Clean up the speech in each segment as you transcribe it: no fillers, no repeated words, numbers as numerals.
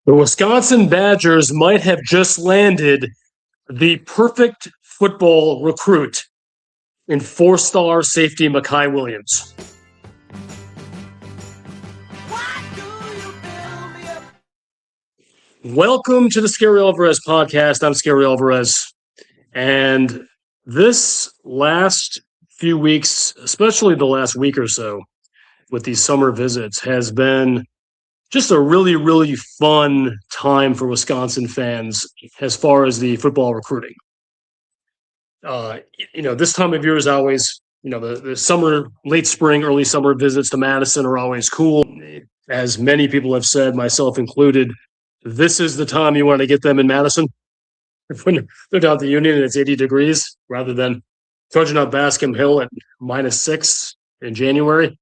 The Wisconsin Badgers might have just landed the perfect football recruit in four-star safety Mekhi Williams. Welcome to the Scary Alvarez podcast. I'm Scary Alvarez. And this last few weeks, especially the last week or so with these summer visits, has been just a really, really fun time for Wisconsin fans as far as the football recruiting. This time of year is always, the summer, late spring, early summer visits to Madison are always cool. As many people have said, myself included, this is the time you want to get them in Madison when they're down at the Union and it's 80 degrees rather than trudging up Bascom Hill at -6 in January.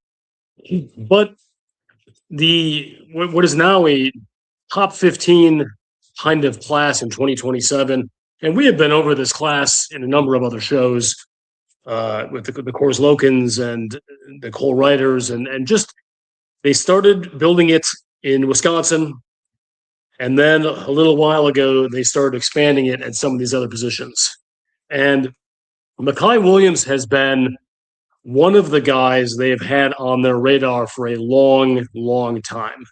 But what is now a top 15 kind of class in 2027, and we have been over this class in a number of other shows with the Coors Lokens and the Cole Writers, and just they started building it in Wisconsin, and then a little while ago they started expanding it at some of these other positions. And Mekhi Williams has been one of the guys they have had on their radar for a long, long time.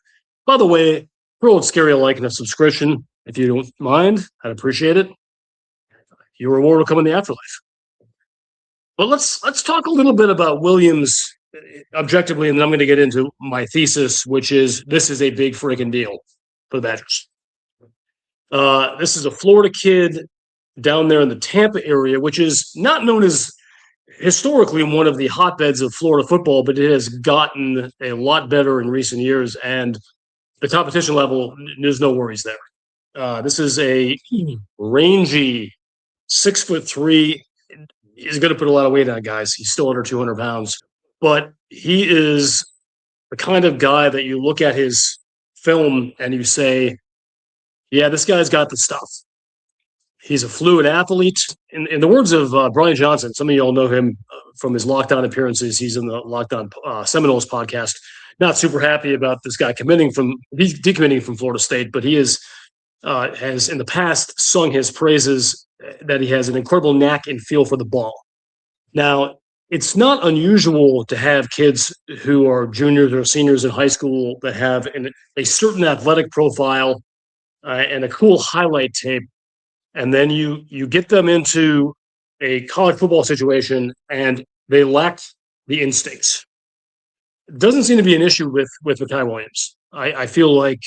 By the way, for Old Scary, like and a subscription, if you don't mind, I'd appreciate it. Your reward will come in the afterlife. But let's talk a little bit about Williams objectively, and then I'm going to get into my thesis, which is this is a big freaking deal for the Badgers. This is a Florida kid down there in the Tampa area, which is not known as historically one of the hotbeds of Florida football, but it has gotten a lot better in recent years, and the competition level, there's no worries there. This is a rangy 6'3". He's going to put a lot of weight on, guys. He's still under 200 pounds, but he is the kind of guy that you look at his film and you say, yeah, this guy's got the stuff. He's a fluid athlete. In the words of Brian Johnson, some of you all know him from his Lockdown appearances. He's in the Lockdown Seminoles podcast. Not super happy about this guy he's decommitting from Florida State, but he has in the past sung his praises that he has an incredible knack and feel for the ball. Now, it's not unusual to have kids who are juniors or seniors in high school that have a certain athletic profile and a cool highlight tape. And then you get them into a college football situation and they lack the instincts. It doesn't seem to be an issue with Mekhi Williams. I feel like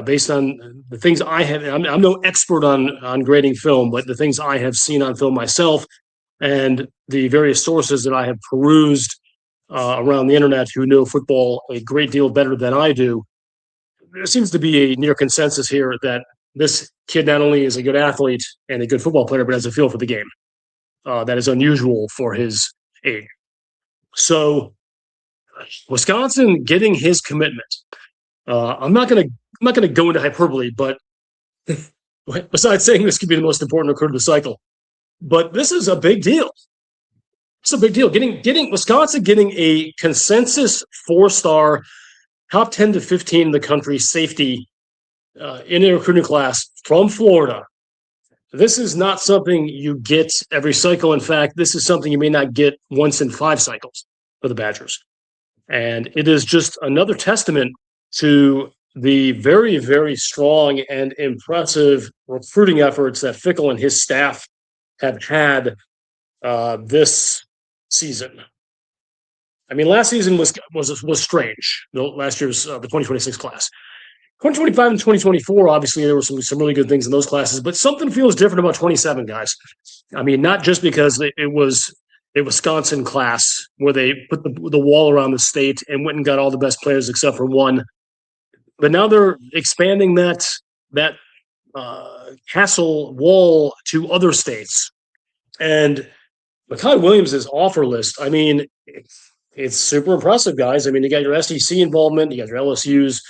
based on the things I have, I'm no expert on grading film, but the things I have seen on film myself and the various sources that I have perused around the internet who know football a great deal better than I do, there seems to be a near consensus here that this kid not only is a good athlete and a good football player, but has a feel for the game that is unusual for his age. So, Wisconsin getting his commitment. I'm not gonna go into hyperbole, but besides saying this could be the most important recruit of the cycle, but this is a big deal. It's a big deal. Getting Wisconsin getting a consensus 4-star, top 10 to 15 in the country safety in a recruiting class from Florida. This is not something you get every cycle. In fact, this is something you may not get once in 5 cycles for the Badgers. And it is just another testament to the very, very strong and impressive recruiting efforts that Fickell and his staff have had this season. I mean, last season was strange. Last year's the 2026 class. 2025 and 2024, obviously, there were some really good things in those classes, but something feels different about 27, guys. I mean, not just because it was a Wisconsin class where they put the wall around the state and went and got all the best players except for one, but now they're expanding that castle wall to other states. And Mekhi Williams' offer list, I mean, it's super impressive, guys. I mean, you got your SEC involvement, you got your LSU's,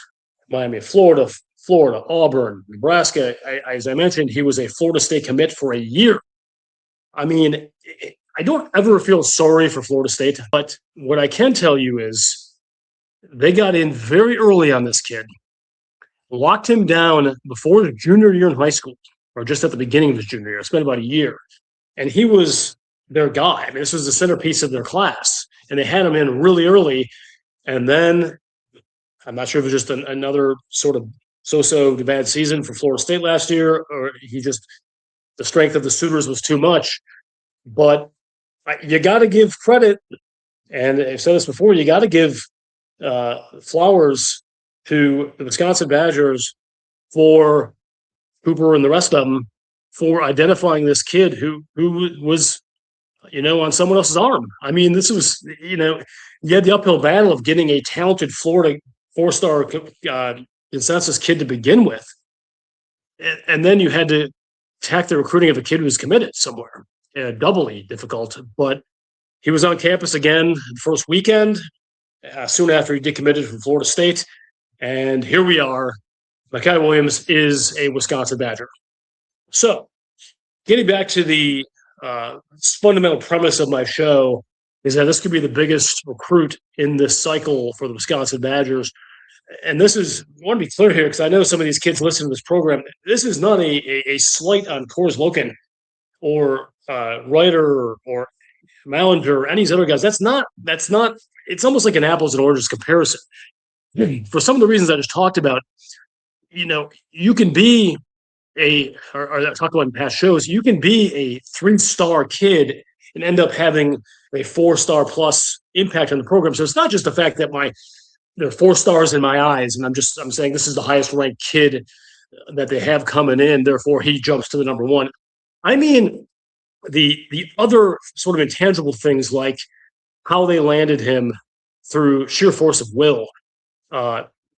Miami, Florida, Auburn, Nebraska. As I mentioned, he was a Florida State commit for a year. I mean, I don't ever feel sorry for Florida State, but what I can tell you is they got in very early on this kid. locked him down before his junior year in high school, or just at the beginning of his junior year. It's been about a year. And he was their guy. I mean, this was the centerpiece of their class. And they had him in really early. And then I'm not sure if it was just another sort of so-so bad season for Florida State last year, or the strength of the suitors was too much. But you got to give credit, and I've said this before, you got to give flowers to the Wisconsin Badgers for Cooper and the rest of them for identifying this kid who was, on someone else's arm. I mean, this was, you had the uphill battle of getting a talented Florida four-star consensus kid to begin with. And then you had to attack the recruiting of a kid who was committed somewhere. Doubly difficult. But he was on campus again the first weekend, soon after he decommitted from Florida State. And here we are. Mekhi Williams is a Wisconsin Badger. So, getting back to the fundamental premise of my show is that this could be the biggest recruit in this cycle for the Wisconsin Badgers. And I want to be clear here, because I know some of these kids listen to this program. This is not a slight on Coors Loken or Ryder or Mallinger or any of these other guys. That's not, it's almost like an apples and oranges comparison. For some of the reasons I just talked about, you can be or I talked about in past shows, you can be a 3-star kid and end up having a 4-star plus impact on the program. So it's not just the fact that there are 4 stars in my eyes, and I'm saying this is the highest ranked kid that they have coming in, therefore he jumps to the number 1. I mean, the other sort of intangible things, like how they landed him through sheer force of will,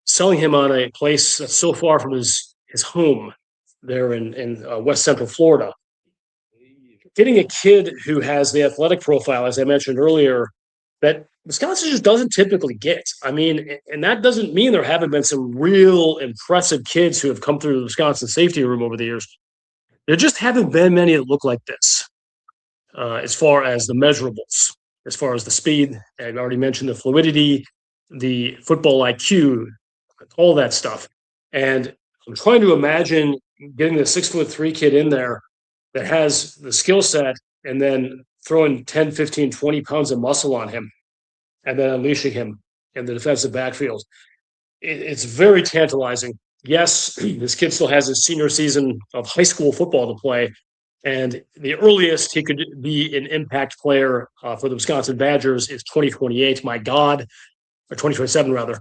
selling him on a place that's so far from his home there in West Central Florida. Getting a kid who has the athletic profile, as I mentioned earlier, that Wisconsin just doesn't typically get. I mean, and that doesn't mean there haven't been some real impressive kids who have come through the Wisconsin safety room over the years. There just haven't been many that look like this, as far as the measurables, as far as the speed. I've already mentioned the fluidity, the football IQ, all that stuff. And I'm trying to imagine getting the 6'3" kid in there that has the skill set, and then throwing 10, 15, 20 pounds of muscle on him and then unleashing him in the defensive backfield. It's very tantalizing. Yes, this kid still has his senior season of high school football to play, and the earliest he could be an impact player for the Wisconsin Badgers is 2028. My God, or 2027 rather.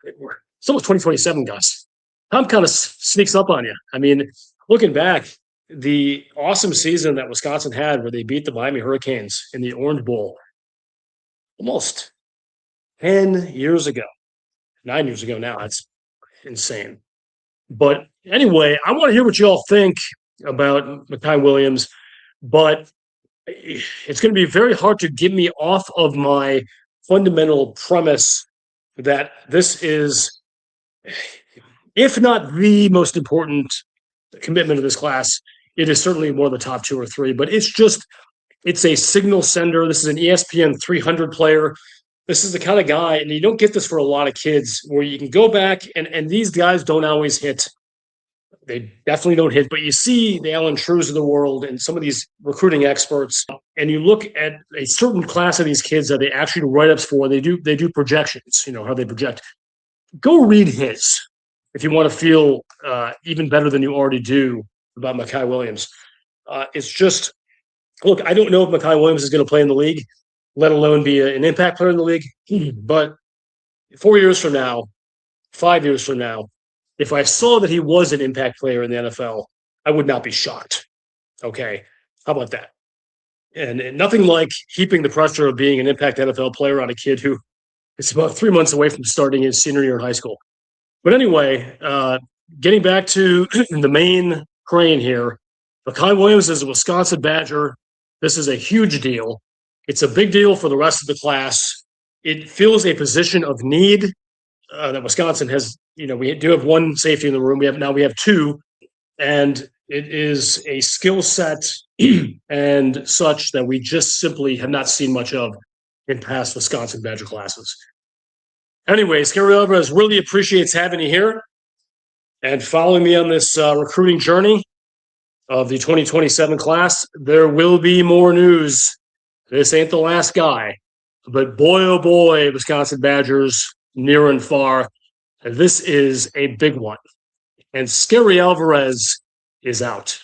It's almost 2027, guys. Time kind of sneaks up on you. I mean, looking back, the awesome season that Wisconsin had where they beat the Miami Hurricanes in the Orange Bowl almost 10 years ago, 9 years ago now. That's insane. But anyway, I want to hear what you all think about Mekhi Williams, but it's going to be very hard to get me off of my fundamental premise that this is, if not the most important commitment of this class, it is certainly one of the top 2 or 3, but it's a signal sender. This is an ESPN 300 player. This is the kind of guy, and you don't get this for a lot of kids, where you can go back, and these guys don't always hit. They definitely don't hit, but you see the Alan Trews of the world and some of these recruiting experts, and you look at a certain class of these kids that they actually do write-ups for. They do projections, how they project. Go read his if you want to feel even better than you already do about Mekhi Williams. It's just, look, I don't know if Mekhi Williams is going to play in the league, let alone be an impact player in the league. But 4 years from now, 5 years from now, if I saw that he was an impact player in the NFL, I would not be shocked. Okay, how about that? And nothing like heaping the pressure of being an impact NFL player on a kid who is about 3 months away from starting his senior year in high school. But anyway, getting back to the main crane here, Mekhi Williams is a Wisconsin Badger. This is a huge deal. It's a big deal for the rest of the class. It fills a position of need that Wisconsin has. We do have 1 safety in the room. We have 2, and it is a skill set and such that we just simply have not seen much of in past Wisconsin Badger classes. Anyways, Gary Alvarez really appreciates having you here and following me on this recruiting journey of the 2027 class. There will be more news. This ain't the last guy, but boy, oh boy, Wisconsin Badgers near and far. This is a big one. And Scary Alvarez is out.